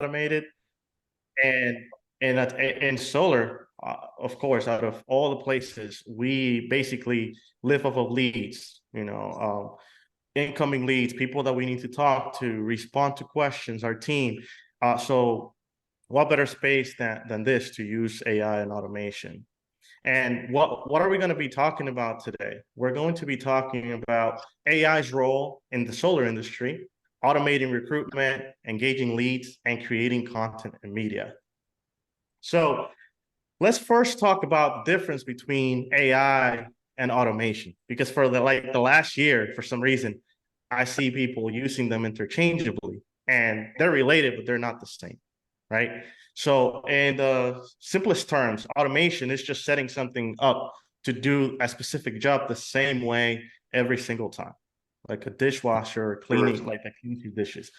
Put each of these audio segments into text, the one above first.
automated. And in solar, of course, out of all the places, we basically live off of leads, incoming leads, people that we need to talk to, respond to questions, our team. So what better space than this to use AI and automation? And what are we going to be talking about today? We're going to be talking about AI's role in the solar industry, automating recruitment, engaging leads, and creating content and media. So let's first talk about the difference between AI and automation, because for the last year, for some reason, I see people using them interchangeably, and they're related, but they're not the same, right? So in the simplest terms, automation is just setting something up to do a specific job the same way every single time, like a dishwasher cleaning, like that cleans your dishes.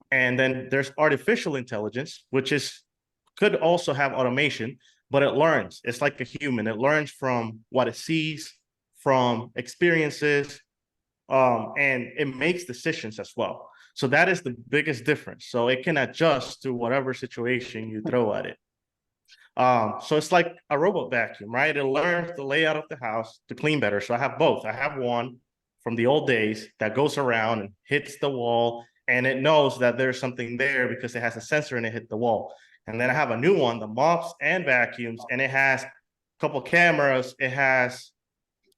And then there's artificial intelligence, which could also have automation, but it learns. It's like a human. It learns from what it sees, from experiences, and it makes decisions as well. So that is the biggest difference. So it can adjust to whatever situation you throw at it. So it's like a robot vacuum, right? It learns the layout of the house to clean better. So I have both. I have one from the old days that goes around and hits the wall, and it knows that there's something there because it has a sensor and it hit the wall. And then I have a new one that mops and vacuums, and it has a couple cameras. It has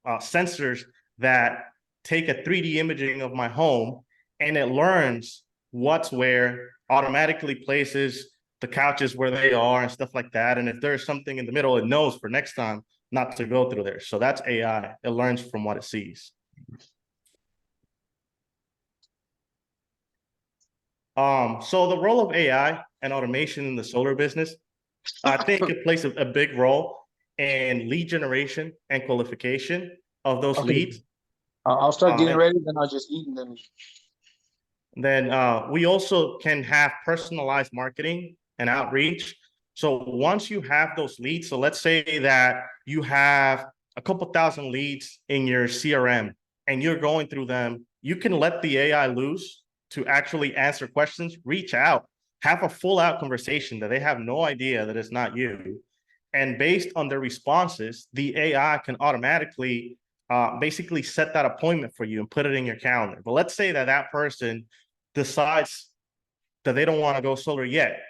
sensors that take a 3D imaging of my home, and it learns what's where, automatically places the couches where they are and stuff like that. And if there's something in the middle, it knows for next time not to go through there. So that's AI. It learns from what it sees. So the role of AI and automation in the solar business, I think it plays a big role in lead generation and qualification of those leads. I'll start getting ready, then I'll just eat and then. Then we also can have personalized marketing and outreach. So once you have those leads, so let's say that you have a couple thousand leads in your CRM and you're going through them, you can let the AI loose to actually answer questions, reach out, have a full out conversation that they have no idea that it's not you. And based on their responses, the AI can automatically basically set that appointment for you and put it in your calendar. But let's say that that person decides that they don't want to go solar yet.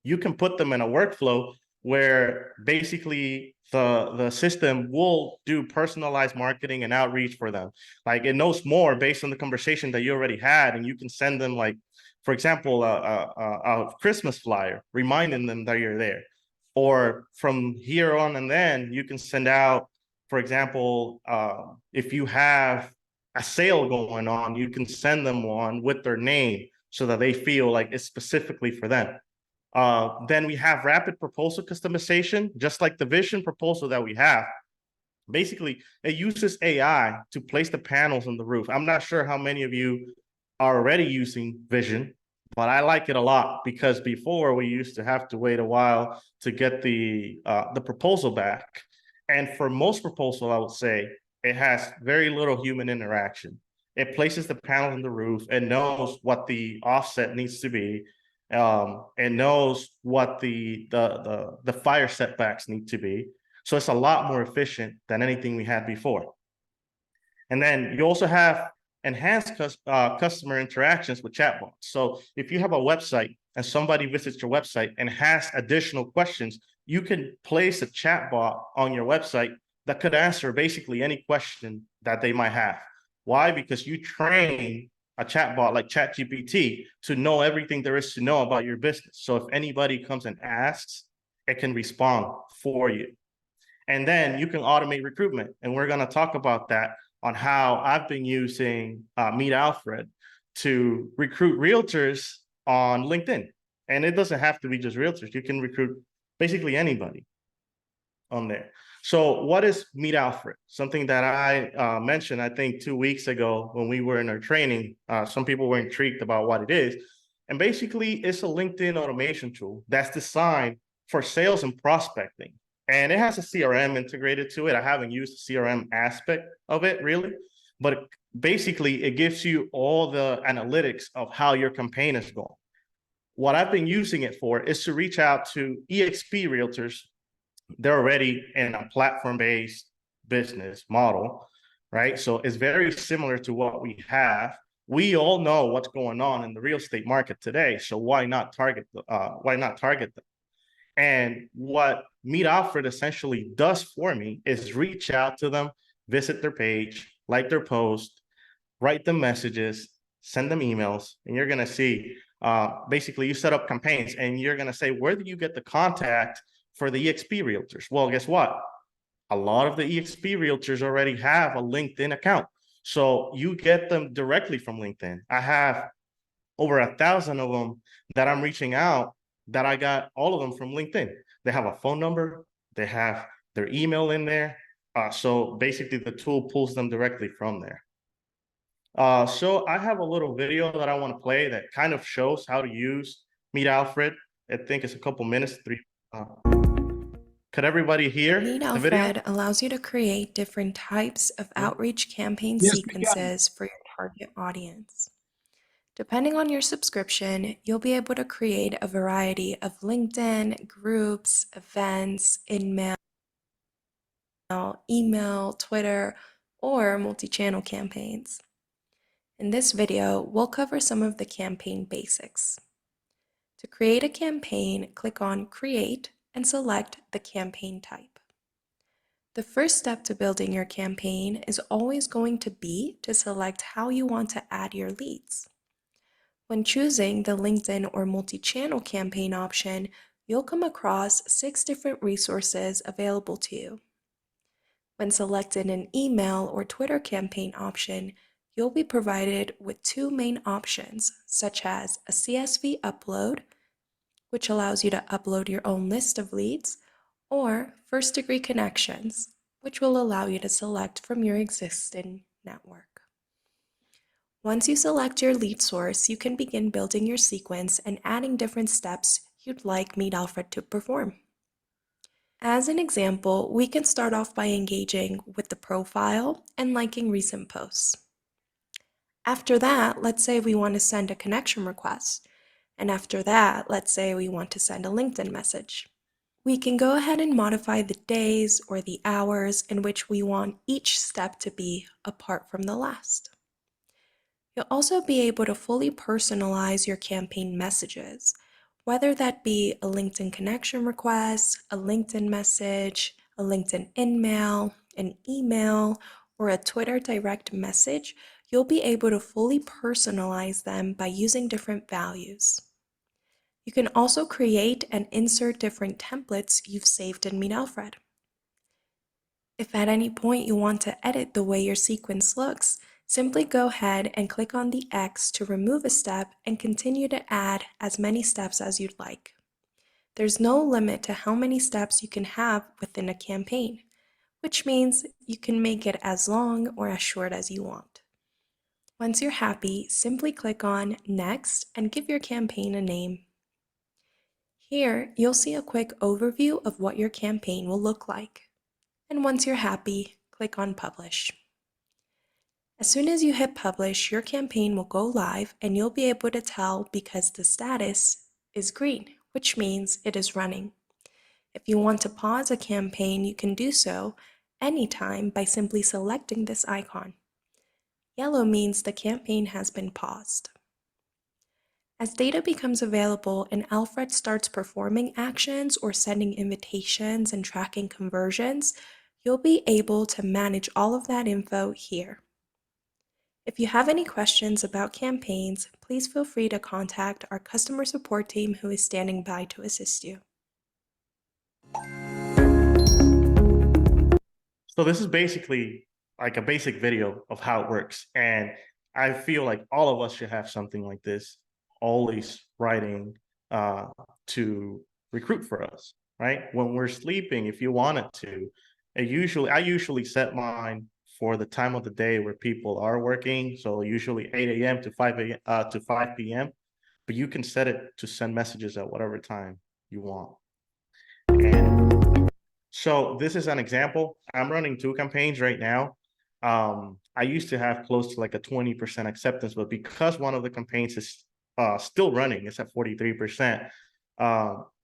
You can put them in a workflow where basically the system will do personalized marketing and outreach for them. Like it knows more based on the conversation that you already had, and you can send them, like, for example, a Christmas flyer reminding them that you're there. Or from here on and then you can send out, for example, if you have a sale going on, you can send them one with their name so that they feel like it's specifically for them. Then we have rapid proposal customization, just like the vision proposal that we have. Basically, it uses AI to place the panels on the roof. I'm not sure how many of you are already using Vision, but I like it a lot because before we used to have to wait a while to get the proposal back. And for most proposal, I would say it has very little human interaction. It places the panel on the roof and knows what the offset needs to be. It knows what the fire setbacks need to be. So it's a lot more efficient than anything we had before. And then you also have enhanced customer interactions with chatbots. So if you have a website and somebody visits your website and has additional questions, you can place a chatbot on your website that could answer basically any question that they might have. Why? Because you train a chatbot like ChatGPT to know everything there is to know about your business. So if anybody comes and asks, it can respond for you. And then you can automate recruitment. And we're going to talk about that on how I've been using Meet Alfred to recruit realtors on LinkedIn. And it doesn't have to be just realtors. You can recruit basically anybody on there. So what is Meet Alfred? Something that I mentioned, I think 2 weeks ago when we were in our training. Some people were intrigued about what it is. And basically, it's a LinkedIn automation tool that's designed for sales and prospecting. And it has a CRM integrated to it. I haven't used the CRM aspect of it really, but basically it gives you all the analytics of how your campaign is going. what I've been using it for is to reach out to EXP realtors. They're already in a platform-based business model, right? So it's very similar to what we have. We all know what's going on in the real estate market today. So why not target them? And what Meet Alfred essentially does for me is reach out to them, visit their page, like their post, write them messages, send them emails, and you're gonna see, basically you set up campaigns and you're gonna say, where do you get the contact for the EXP realtors? Well, guess what? A lot of the EXP realtors already have a LinkedIn account. So you get them directly from LinkedIn. I have over 1,000 of them that I'm reaching out that I got all of them from LinkedIn. They have a phone number, they have their email in there. So basically the tool pulls them directly from there. So I have a little video that I want to play that kind of shows how to use Meet Alfred. I think it's a couple minutes, could everybody hear Meet the video? Alfred allows you to create different types of outreach campaign Yes, we can. sequences for your target audience. Depending on your subscription, you'll be able to create a variety of LinkedIn, groups, events, in-mail, email, Twitter, or multi-channel campaigns. In this video, we'll cover some of the campaign basics. To create a campaign, click on Create and select the campaign type. The first step to building your campaign is always going to be to select how you want to add your leads. When choosing the LinkedIn or multi-channel campaign option, you'll come across 6 different resources available to you. When selecting an email or Twitter campaign option, you'll be provided with 2 main options, such as a CSV upload, which allows you to upload your own list of leads, or first-degree connections, which will allow you to select from your existing network. Once you select your lead source, you can begin building your sequence and adding different steps you'd like Meet Alfred to perform. As an example, we can start off by engaging with the profile and liking recent posts. After that, let's say we want to send a connection request. And after that, let's say we want to send a LinkedIn message. We can go ahead and modify the days or the hours in which we want each step to be apart from the last. You'll also be able to fully personalize your campaign messages, whether that be a LinkedIn connection request, a LinkedIn message, a LinkedIn in-mail, an email, or a Twitter direct message. You'll be able to fully personalize them by using different values. You can also create and insert different templates you've saved in Meet Alfred. If at any point you want to edit the way your sequence looks, simply go ahead and click on the X to remove a step and continue to add as many steps as you'd like. There's no limit to how many steps you can have within a campaign, which means you can make it as long or as short as you want. Once you're happy, simply click on Next and give your campaign a name. Here, you'll see a quick overview of what your campaign will look like. And once you're happy, click on Publish. As soon as you hit Publish, your campaign will go live and you'll be able to tell because the status is green, which means it is running. If you want to pause a campaign, you can do so anytime by simply selecting this icon. Yellow means the campaign has been paused. As data becomes available and Alfred starts performing actions or sending invitations and tracking conversions, you'll be able to manage all of that info here. If you have any questions about campaigns, please feel free to contact our customer support team who is standing by to assist you. So this is basically like a basic video of how it works. And I feel like all of us should have something like this, always writing to recruit for us, right? When we're sleeping, if you wanted to, I usually set mine for the time of the day where people are working. So usually 8 a.m. to 5 p.m. But you can set it to send messages at whatever time you want. And so this is an example. I'm running 2 campaigns right now. I used to have close to like a 20% acceptance, but because one of the campaigns is still running. It's at 43%.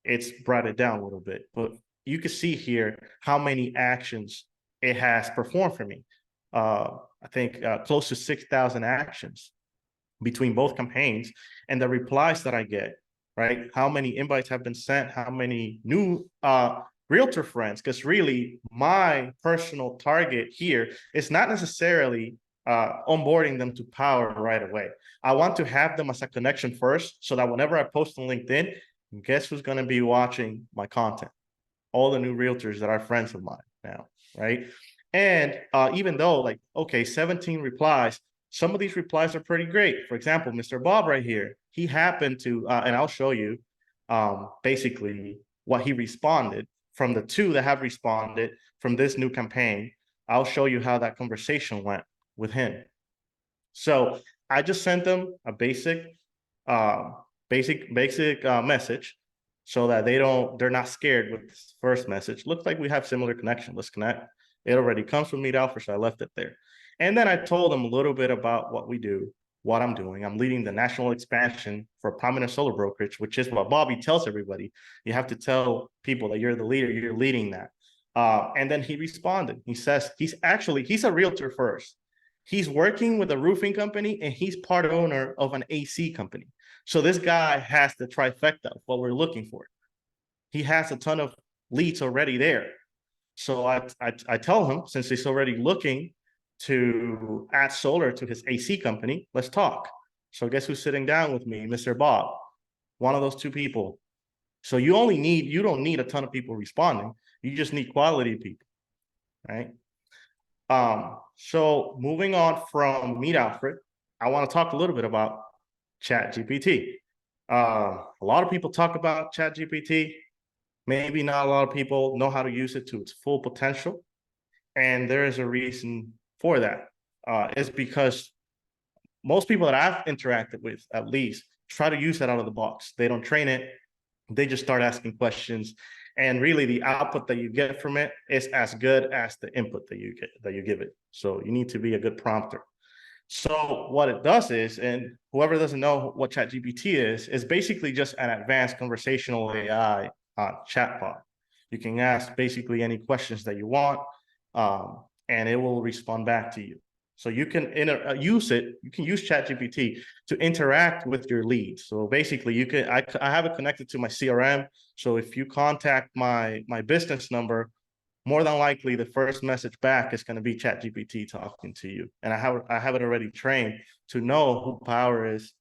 It's brought it down a little bit, but you can see here how many actions it has performed for me. I think close to 6,000 actions between both campaigns, and the replies that I get, right? How many invites have been sent, how many new realtor friends, because really my personal target here is not necessarily onboarding them to Power right away. I want to have them as a connection first, so that whenever I post on LinkedIn, guess who's going to be watching my content? All the new realtors that are friends of mine now, right? And even though, like, okay, 17 replies, some of these replies are pretty great. For example, Mr. Bob right here, he happened to, and I'll show you basically what he responded from the 2 that have responded from this new campaign. I'll show you how that conversation went with him. So I just sent them a basic message, so that they're not scared with this first message. Looks like we have similar connection. Let's connect. It already comes from Meet Alpha, so I left it there. And then I told them a little bit about what we do, what I'm doing. I'm leading the national expansion for Prominent Solar Brokerage, which is what Bobby tells everybody. You have to tell people that you're the leader, you're leading that. And then he responded. He says he's a realtor first. He's working with a roofing company, and he's part owner of an AC company. So this guy has the trifecta of what we're looking for. He has a ton of leads already there. So I tell him, since he's already looking to add solar to his AC company, let's talk. So guess who's sitting down with me? Mr. Bob, one of those 2 people. So you don't need a ton of people responding. You just need quality people, right? So moving on from Meet Alfred, I want to talk a little bit about ChatGPT. A lot of people talk about ChatGPT. Maybe not a lot of people know how to use it to its full potential. And there is a reason for that. It's because most people that I've interacted with, at least, try to use that out of the box. They don't train it. They just start asking questions. And really the output that you get from it is as good as the input that you give it. So you need to be a good prompter. So what it does is, and whoever doesn't know what ChatGPT is basically just an advanced conversational AI chatbot. You can ask basically any questions that you want, and it will respond back to you. So you can use ChatGPT to interact with your leads. So basically, I have it connected to my CRM. So if you contact my business number, more than likely the first message back is going to be ChatGPT talking to you. And I have it already trained to know who Power is,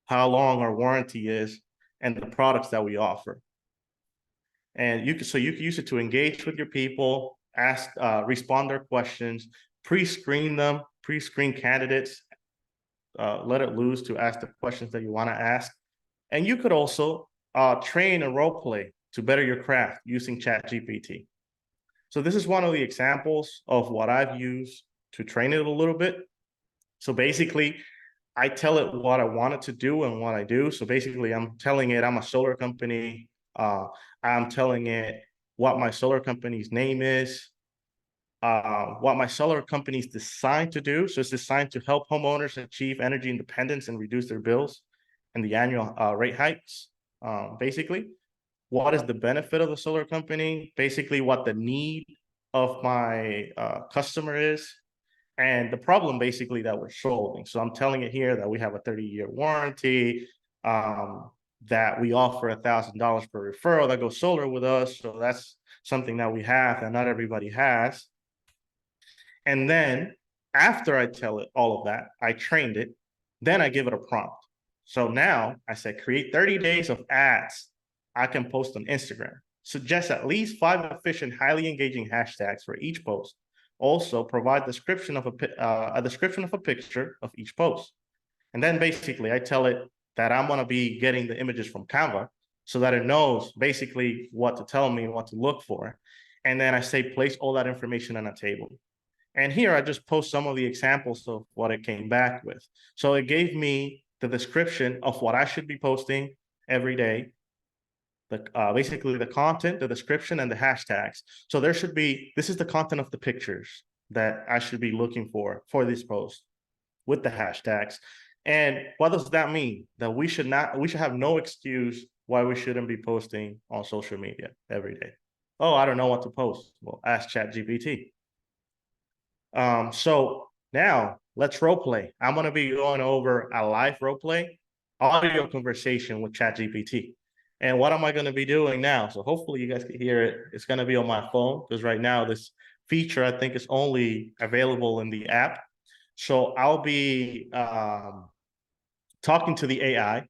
how long our warranty is, and the products that we offer. And you can use it to engage with your people, ask, respond their questions, pre-screen them, pre-screen candidates, let it loose to ask the questions that you want to ask. And you could also train and role play to better your craft using ChatGPT. So this is one of the examples of what I've used to train it a little bit. So basically, I tell it what I want it to do and what I do. So basically, I'm telling it I'm a solar company. I'm telling it what my solar company's name is, what my solar company is designed to do. So it's designed to help homeowners achieve energy independence and reduce their bills and the annual rate hikes, basically. What is the benefit of the solar company? Basically, what the need of my customer is, and the problem basically that we're solving. So I'm telling it here that we have a 30-year warranty, that we offer $1,000 per referral that goes solar with us. So that's something that we have that not everybody has. And then after I tell it all of that, I trained it, then I give it a prompt. So now I said, create 30 days of ads I can post on Instagram. Suggest at least 5 efficient, highly engaging hashtags for each post. Also, provide a description of a picture of each post. And then basically, I tell it that I'm going to be getting the images from Canva so that it knows basically what to tell me, what to look for. And then I say, place all that information on a table. And here I just post some of the examples of what it came back with. So it gave me the description of what I should be posting every day, basically the content, the description, and the hashtags. So this is the content of the pictures that I should be looking for this post with the hashtags. And what does that mean? That we should have no excuse why we shouldn't be posting on social media every day. Oh, I don't know what to post. Well, ask ChatGPT. So now let's role play. I'm going to be going over a live role play audio conversation with ChatGPT. And what am I going to be doing now? So hopefully you guys can hear it. It's going to be on my phone because right now this feature, I think, is only available in the app. So I'll be talking to the AI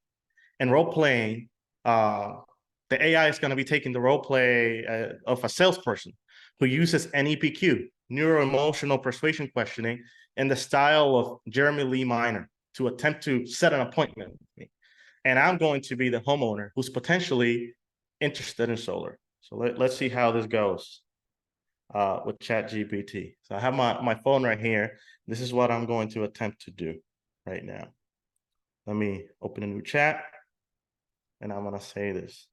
and role playing. The AI is going to be taking the role play of a salesperson who uses NEPQ, neuro emotional persuasion questioning, in the style of Jeremy Lee Minor to attempt to set an appointment with me. And I'm going to be the homeowner who's potentially interested in solar. So let's see how this goes with ChatGPT. So I have my phone right here. This is what I'm going to attempt to do right now. Let me open a new chat, and I'm going to say this.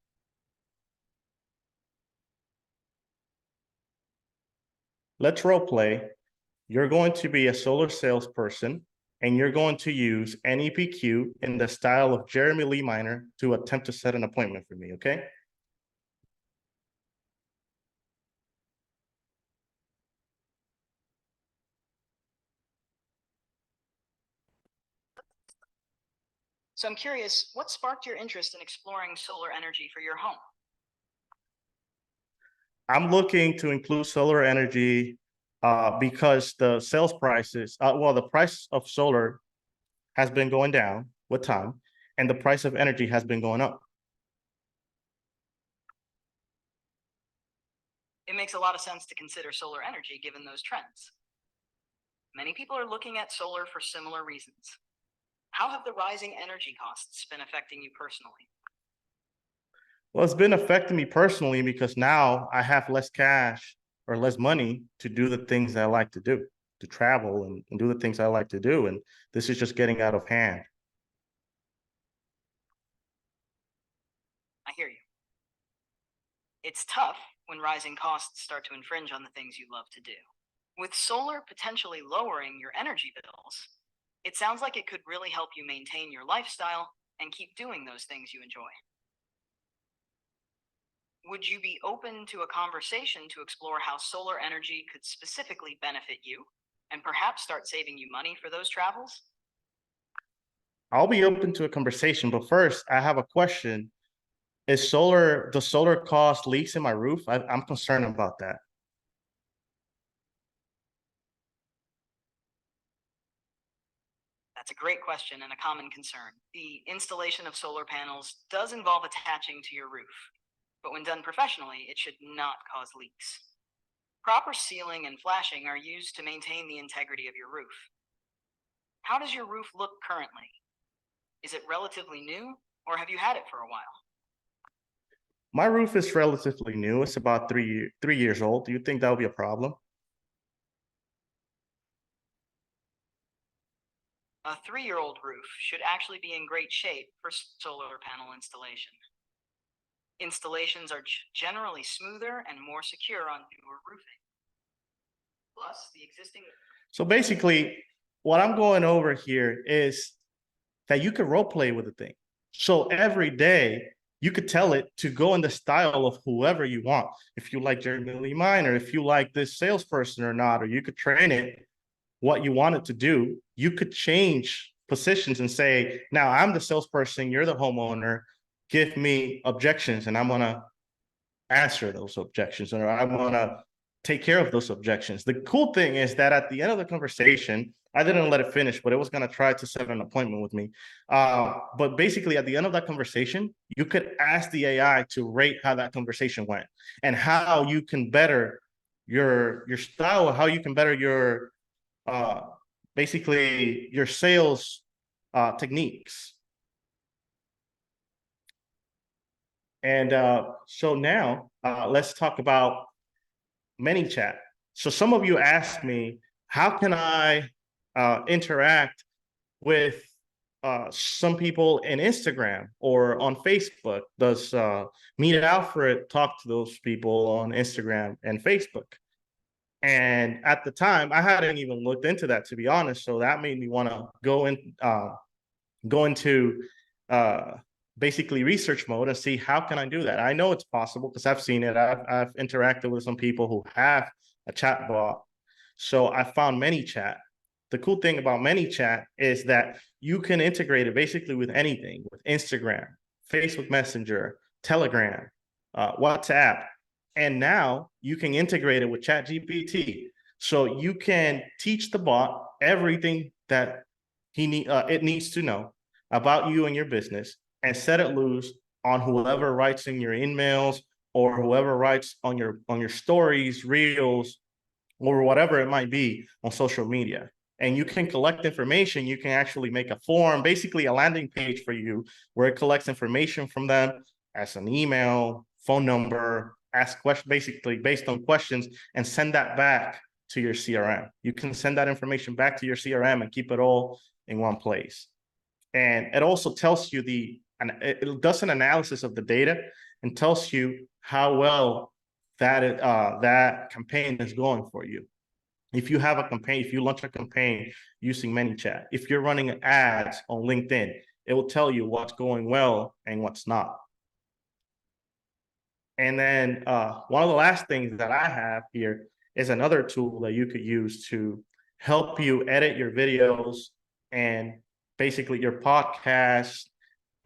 Let's role play. You're going to be a solar salesperson, and you're going to use NEPQ in the style of Jeremy Lee Minor to attempt to set an appointment for me, okay? So I'm curious, what sparked your interest in exploring solar energy for your home? I'm looking to include solar energy because the sales prices, the price of solar has been going down with time, and the price of energy has been going up. It makes a lot of sense to consider solar energy given those trends. Many people are looking at solar for similar reasons. How have the rising energy costs been affecting you personally? Well, it's been affecting me personally because now I have less cash or less money to do the things that I like to do, to travel and do the things I like to do. And this is just getting out of hand. I hear you. It's tough when rising costs start to infringe on the things you love to do. With solar potentially lowering your energy bills, it sounds like it could really help you maintain your lifestyle and keep doing those things you enjoy. Would you be open to a conversation to explore how solar energy could specifically benefit you and perhaps start saving you money for those travels? I'll be open to a conversation, but first I have a question. Does solar cause leaks in my roof? I'm concerned about that. That's a great question and a common concern. The installation of solar panels does involve attaching to your roof, but when done professionally, it should not cause leaks. Proper sealing and flashing are used to maintain the integrity of your roof. How does your roof look currently? Is it relatively new, or have you had it for a while? My roof is relatively new. It's about 3 years old. Do you think that would be a problem? A 3-year-old roof should actually be in great shape for solar panel installation. Installations are generally smoother and more secure on newer roofing. Plus, the existing... So basically, what I'm going over here is that you could role play with the thing. So every day, you could tell it to go in the style of whoever you want. If you like Jeremy Lee Minor, if you like this salesperson or not, or you could train it what you want it to do. You could change positions and say, now I'm the salesperson, you're the homeowner, give me objections, and I'm gonna answer those objections, or I'm gonna take care of those objections. The cool thing is that at the end of the conversation, I didn't let it finish, but it was going to try to set an appointment with me. But basically, at the end of that conversation, you could ask the AI to rate how that conversation went and how you can better your style, how you can better your basically your sales techniques. And so now let's talk about ManyChat. So some of you asked me, how can I interact with some people in Instagram or on Facebook? Does Meet Alfred talk to those people on Instagram and Facebook? And at the time, I hadn't even looked into that, to be honest. So that made me want to go in, go into basically research mode and see how can I do that. I know it's possible because I've seen it. I've interacted with some people who have a chat bot. So I found ManyChat. The cool thing about ManyChat is that you can integrate it basically with anything, with Instagram, Facebook Messenger, Telegram, WhatsApp, and now you can integrate it with ChatGPT. So you can teach the bot everything that it needs to know about you and your business, and set it loose on whoever writes in your emails or whoever writes on your stories, reels, or whatever it might be on social media. And you can collect information. You can actually make a form, basically a landing page for you, where it collects information from them as an email, phone number, ask questions, basically based on questions, and send that back to your CRM. You can send that information back to your CRM and keep it all in one place. And it also tells you it does an analysis of the data and tells you how well that campaign is going for you. If you have a campaign, if you launch a campaign using ManyChat, if you're running ads on LinkedIn, it will tell you what's going well and what's not. And then one of the last things that I have here is another tool that you could use to help you edit your videos and basically your podcast,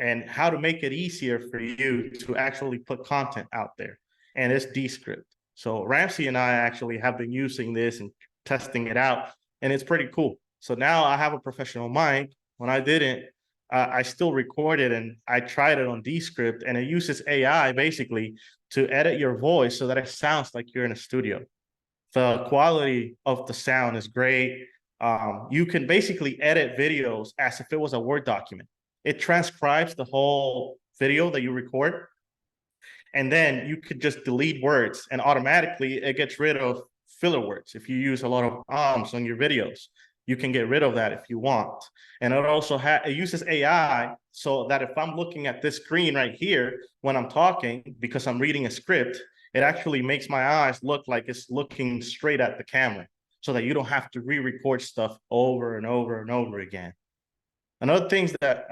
and how to make it easier for you to actually put content out there. And it's Descript. So Ramsey and I actually have been using this and testing it out, and it's pretty cool. So now I have a professional mic. When I didn't, I still recorded, and I tried it on Descript, and it uses AI basically to edit your voice so that it sounds like you're in a studio. The quality of the sound is great. You can basically edit videos as if it was a Word document. It transcribes the whole video that you record, and then you could just delete words, and automatically it gets rid of filler words. If you use a lot of ums on your videos, you can get rid of that if you want. And it also it uses AI, so that if I'm looking at this screen right here when I'm talking, because I'm reading a script, it actually makes my eyes look like it's looking straight at the camera, so that you don't have to re-record stuff over and over and over again. Another thing that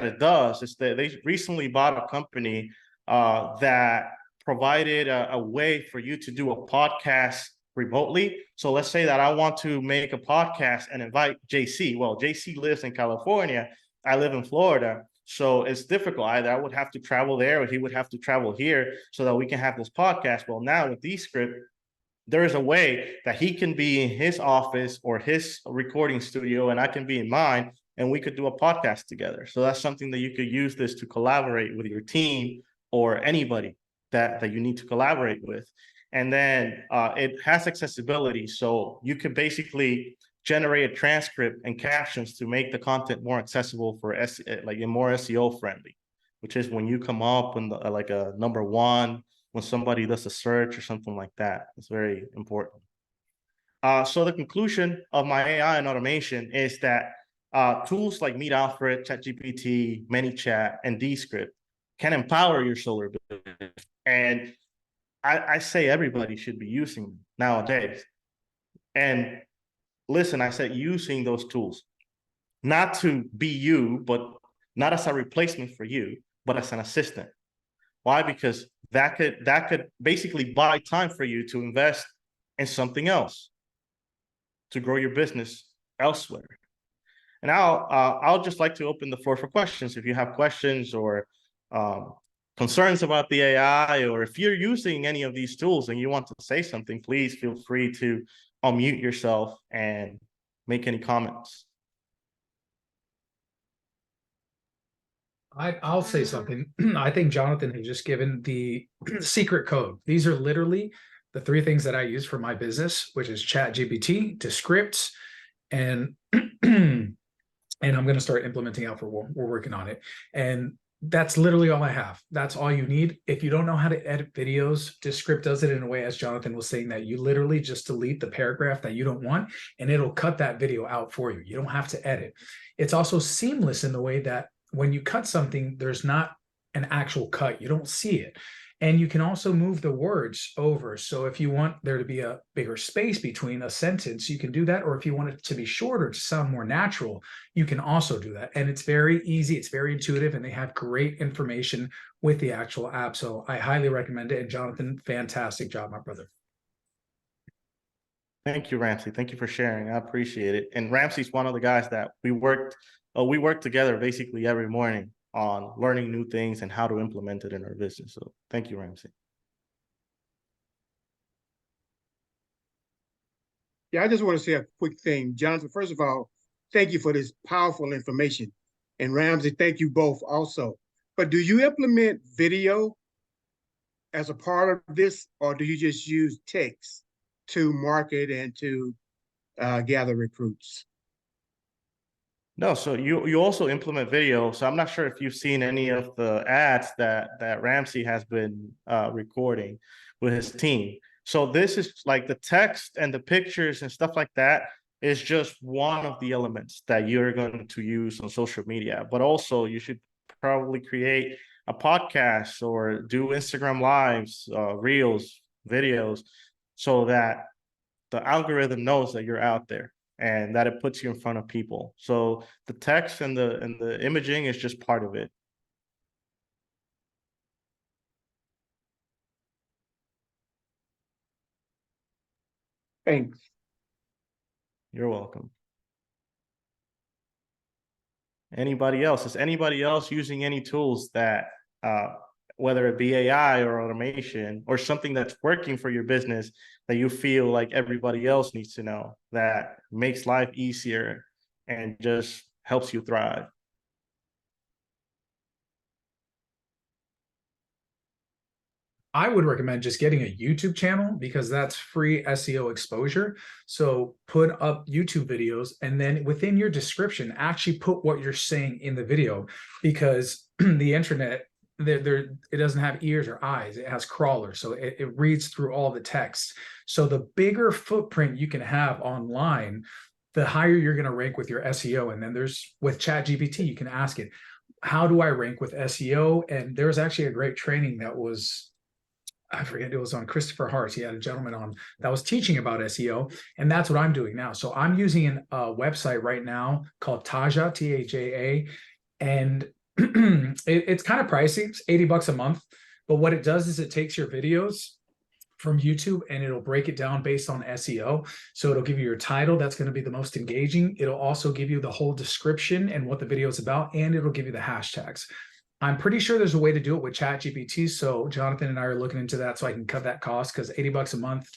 it does is that they recently bought a company that provided a way for you to do a podcast remotely. So let's say that I want to make a podcast and invite JC. Well, JC lives in California. I live in Florida. So it's difficult. Either I would have to travel there, or he would have to travel here, so that we can have this podcast. Well, now with Descript, there is a way that he can be in his office or his recording studio, and I can be in mine, and we could do a podcast together. So that's something that you could use this to collaborate with your team or anybody that you need to collaborate with. And then it has accessibility. So you could basically generate a transcript and captions to make the content more accessible for more SEO friendly, which is when you come up in like a number one, when somebody does a search or something like that. It's very important. So the conclusion of my AI and automation is that tools like Meet Alfred, ChatGPT, ManyChat, and Descript can empower your solar business. And I say everybody should be using them nowadays. And listen, I said using those tools, not to be you, but not as a replacement for you, but as an assistant. Why? Because that could basically buy time for you to invest in something else, to grow your business elsewhere. And I'll just like to open the floor for questions. If you have questions or concerns about the AI, or if you're using any of these tools and you want to say something, please feel free to unmute yourself and make any comments. I'll say something. I think Jonathan has just given the secret code. These are literally the three things that I use for my business, which is ChatGPT, Descript, and I'm going to start implementing Alfred. We're working on it. And that's literally all I have. That's all you need. If you don't know how to edit videos, Descript does it in a way, as Jonathan was saying, that you literally just delete the paragraph that you don't want, and it'll cut that video out for you. You don't have to edit. It's also seamless in the way that when you cut something, there's not an actual cut. You don't see it. And you can also move the words over. So if you want there to be a bigger space between a sentence, you can do that. Or if you want it to be shorter to sound more natural, you can also do that. And it's very easy, it's very intuitive, and they have great information with the actual app. So I highly recommend it. And Jonathan, fantastic job, my brother. Thank you, Ramsey. Thank you for sharing. I appreciate it. And Ramsey's one of the guys that we work together basically every morning on learning new things and how to implement it in our business. So thank you, Ramsey. Yeah, I just want to say a quick thing. Jonathan, first of all, thank you for this powerful information. And Ramsey, thank you both also. But do you implement video as a part of this, or do you just use text to market and to gather recruits? No, so you also implement video. So I'm not sure if you've seen any of the ads that Ramsey has been recording with his team. So this is like the text and the pictures and stuff like that is just one of the elements that you're going to use on social media. But also you should probably create a podcast or do Instagram lives, reels, videos, so that the algorithm knows that you're out there and that it puts you in front of people. So the text and the imaging is just part of it. Thanks. You're welcome. Anybody else? Is anybody else using any tools that, whether it be AI or automation or something that's working for your business that you feel like everybody else needs to know, that makes life easier and just helps you thrive? I would recommend just getting a YouTube channel because that's free SEO exposure. So put up YouTube videos and then within your description, actually put what you're saying in the video, because the internet, it doesn't have ears or eyes. It has crawlers. So it reads through all the text. So the bigger footprint you can have online, the higher you're going to rank with your SEO. And then with ChatGPT, you can ask it, how do I rank with SEO? And there's actually a great training that was, I forget, it was on Christopher Hart. He had a gentleman on that was teaching about SEO, and that's what I'm doing now. So I'm using a website right now called Taja, T-A-J-A, and it's kind of pricey. It's $80 a month, but what it does is it takes your videos from YouTube and it'll break it down based on SEO. So it'll give you your title that's going to be the most engaging. It'll also give you the whole description and what the video is about, and it'll give you the hashtags. I'm pretty sure there's a way to do it with ChatGPT. So Jonathan and I are looking into that so I can cut that cost, because $80 a month,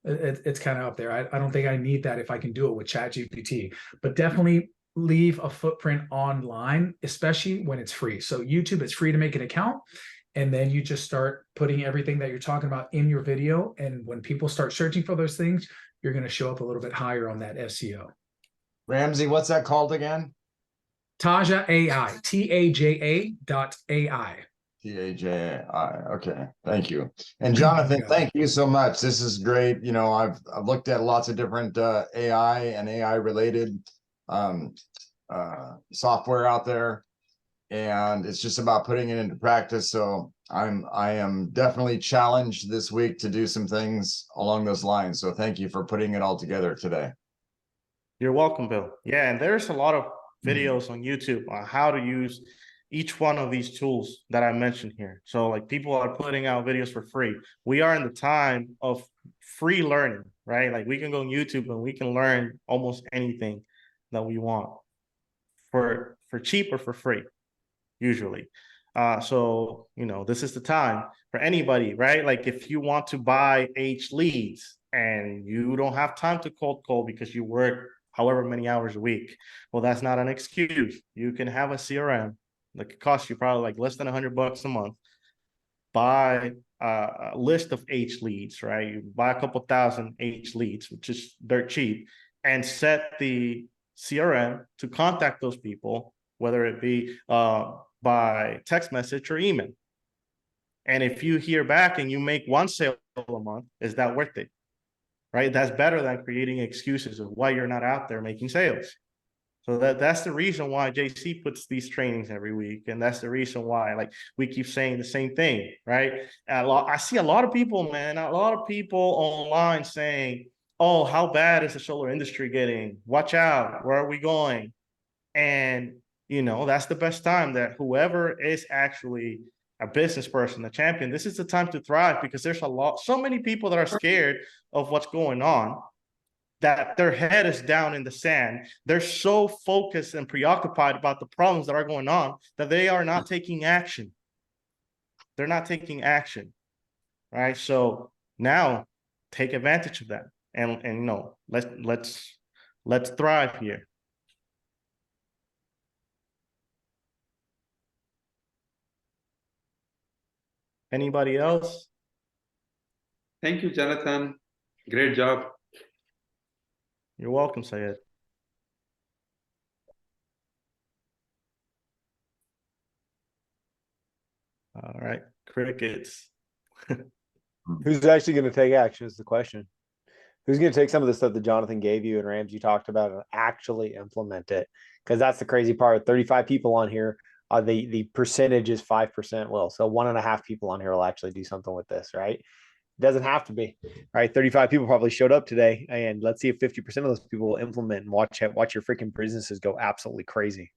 it's kind of up there. I don't think I need that if I can do it with ChatGPT, but definitely leave a footprint online, especially when it's free. So YouTube, it's free to make an account. And then you just start putting everything that you're talking about in your video. And when people start searching for those things, you're going to show up a little bit higher on that SEO. Ramsey, what's that called again? Taja AI, Taja.ai. T-A-J-I. Okay, thank you. And Jonathan, thank you so much. This is great. You know, I've looked at lots of different AI and AI related software out there, and it's just about putting it into practice. So I am definitely challenged this week to do some things along those lines. So thank you for putting it all together today. You're welcome, Bill. Yeah, and there's a lot of videos on YouTube on how to use each one of these tools that I mentioned here. So like people are putting out videos for free. We are in the time of free learning, right? Like we can go on YouTube and we can learn almost anything that we want for cheap or for free, usually. So, you know, this is the time for anybody, right? Like if you want to buy H leads and you don't have time to cold call because you work however many hours a week, well, that's not an excuse. You can have a CRM that could cost you probably like less than $100 a month. Buy a list of H leads, right? You buy a couple thousand H leads, which is dirt cheap, and set the CRM to contact those people, whether it be by text message or email. And if you hear back and you make one sale a month, is that worth it? Right? That's better than creating excuses of why you're not out there making sales. So that's the reason why JC puts these trainings every week, and that's the reason why like we keep saying the same thing, right? I see a lot of people, man, a lot of people online saying, "Oh, how bad is the solar industry getting? Watch out, where are we going?" And that's the best time that whoever is actually a business person, a champion, this is the time to thrive, because there's so many people that are scared of what's going on, that their head is down in the sand. They're so focused and preoccupied about the problems that are going on that they are not taking action. They're not taking action, right? So now take advantage of that, and let's thrive here. Anybody else? Thank you, Jonathan. Great job. You're welcome, Syed. All right, crickets. Who's actually going to take action is the question. Who's going to take some of the stuff that Jonathan gave you and Ramsey talked about and actually implement it? Because that's the crazy part. 35 people on here. The percentage is 5% will. So 1.5 people on here will actually do something with this, right? It doesn't have to be, right? 35 people probably showed up today, and let's see if 50% of those people will implement and watch your freaking businesses go absolutely crazy.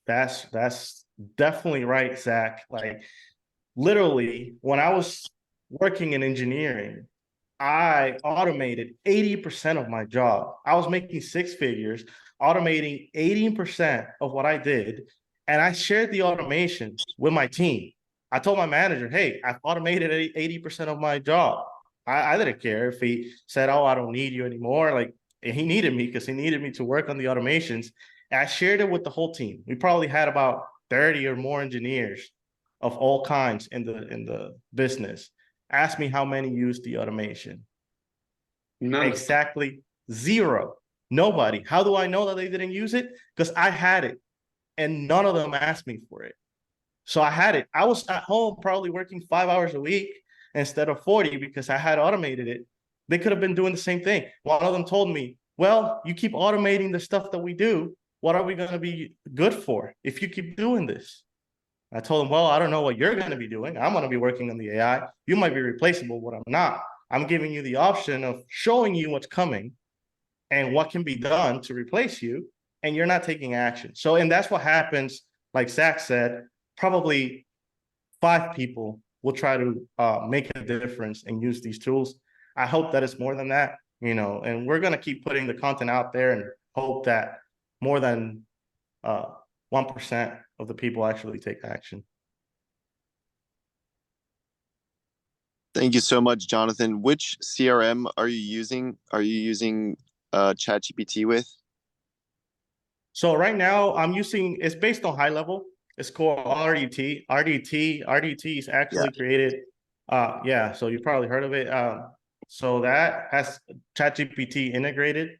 That's definitely right, Zach. Like literally, when I was working in engineering, I automated 80% of my job. I was making 6 figures, automating 80% of what I did. And I shared the automation with my team. I told my manager, hey, I've automated 80% of my job. I didn't care if he said, oh, I don't need you anymore. Like, he needed me because he needed me to work on the automations. And I shared it with the whole team. We probably had about 30 or more engineers of all kinds in the business. Ask me how many used the automation. None. Exactly 0. Nobody. How do I know that they didn't use it? Because I had it, and none of them asked me for it. So I had it. I was at home probably working 5 hours a week instead of 40 because I had automated it. They could have been doing the same thing. One of them told me, well, you keep automating the stuff that we do. What are we going to be good for if you keep doing this? I told him, well, I don't know what you're going to be doing. I'm going to be working on the AI. You might be replaceable, but I'm not. I'm giving you the option of showing you what's coming and what can be done to replace you, and you're not taking action. So, and that's what happens, like Zach said, probably 5 people will try to make a difference and use these tools. I hope that it's more than that, and we're going to keep putting the content out there and hope that more than 1% of the people actually take action. Thank you so much, Jonathan. Which CRM are you using? Are you using ChatGPT with? So right now I'm using, it's based on high level. It's called RDT. RDT is actually created. Yeah, so you probably heard of it. So that has ChatGPT integrated.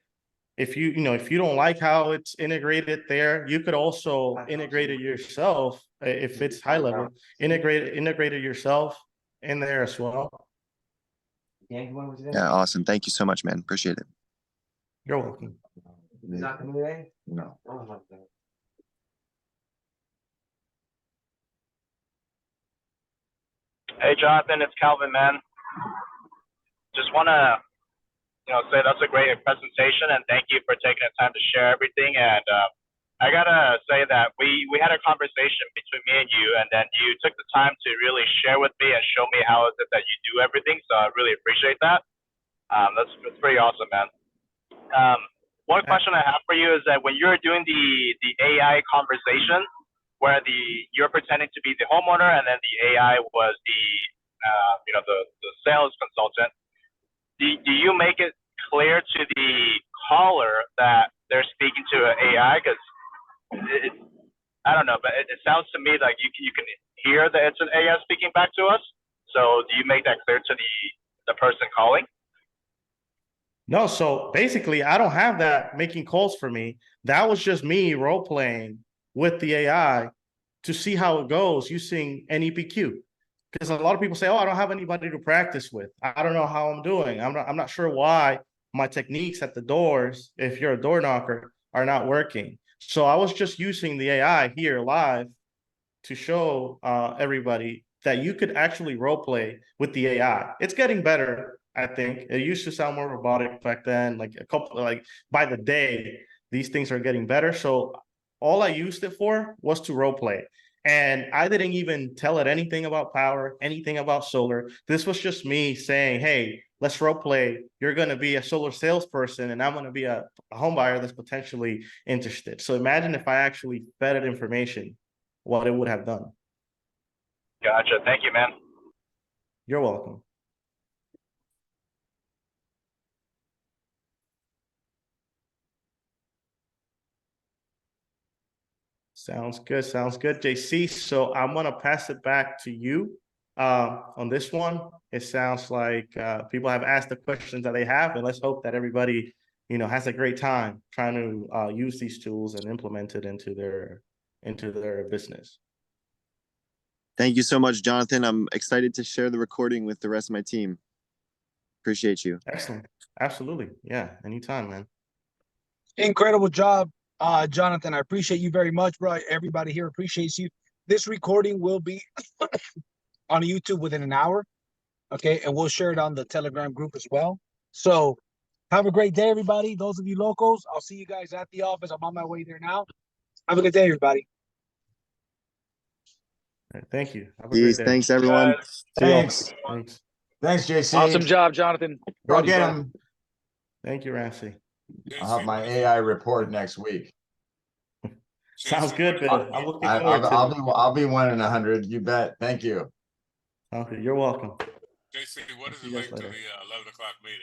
If you don't like how it's integrated there, you could also integrate it yourself. If it's high level, integrate it yourself in there as well. Yeah, awesome. Thank you so much, man. Appreciate it. You're welcome. No. Hey, Jonathan, it's Calvin, man. Just want to, say that's a great presentation, and thank you for taking the time to share everything. And I gotta say that we had a conversation between me and you, and then you took the time to really share with me and show me how is it that you do everything. So I really appreciate that. That's pretty awesome, man. One question I have for you is that when you're doing the AI conversation, where you're pretending to be the homeowner and then the AI was the sales consultant, do you make it clear to the caller that they're speaking to an AI? Because I don't know, but it sounds to me like you can hear that it's an AI speaking back to us. So do you make that clear to the person calling? No, so basically I don't have that making calls for me. That was just me role playing with the AI to see how it goes using NEPQ. Because a lot of people say, oh, I don't have anybody to practice with. I don't know how I'm doing. I'm not sure why my techniques at the doors, if you're a door knocker, are not working. So I was just using the AI here live to show everybody that you could actually role play with the AI. It's getting better, I think. It used to sound more robotic back then, like by the day, these things are getting better. So all I used it for was to role play. And I didn't even tell it anything about power, anything about solar. This was just me saying, hey, let's role play. You're going to be a solar salesperson, and I'm going to be a home buyer that's potentially interested. So imagine if I actually fed it information, what it would have done. Gotcha. Thank you, man. You're welcome. Sounds good. Sounds good, JC. So I'm going to pass it back to you on this one. It sounds like people have asked the questions that they have, and let's hope that everybody, has a great time trying to use these tools and implement it into their business. Thank you so much, Jonathan. I'm excited to share the recording with the rest of my team. Appreciate you. Excellent. Absolutely. Yeah. Anytime, man. Incredible job, Jonathan. I appreciate you very much, bro. Everybody here appreciates you. This recording will be on YouTube within an hour. Okay, and we'll share it on the Telegram group as well. So have a great day, everybody. Those of you locals, I'll see you guys at the office. I'm on my way there now. Have a good day, everybody. All right, thank you. Have a Peace. great day. Thanks, everyone. Thanks. Thanks. Thanks, JC. Awesome job, Jonathan. Go get him. Thank you, Ramsey. I'll have my AI report next week. Sounds good, Bill. I'm looking forward to it. I'll be 1 in 100. You bet. Thank you. Okay, you're welcome. JC, what is See the you guys link to the later. 11 o'clock meeting?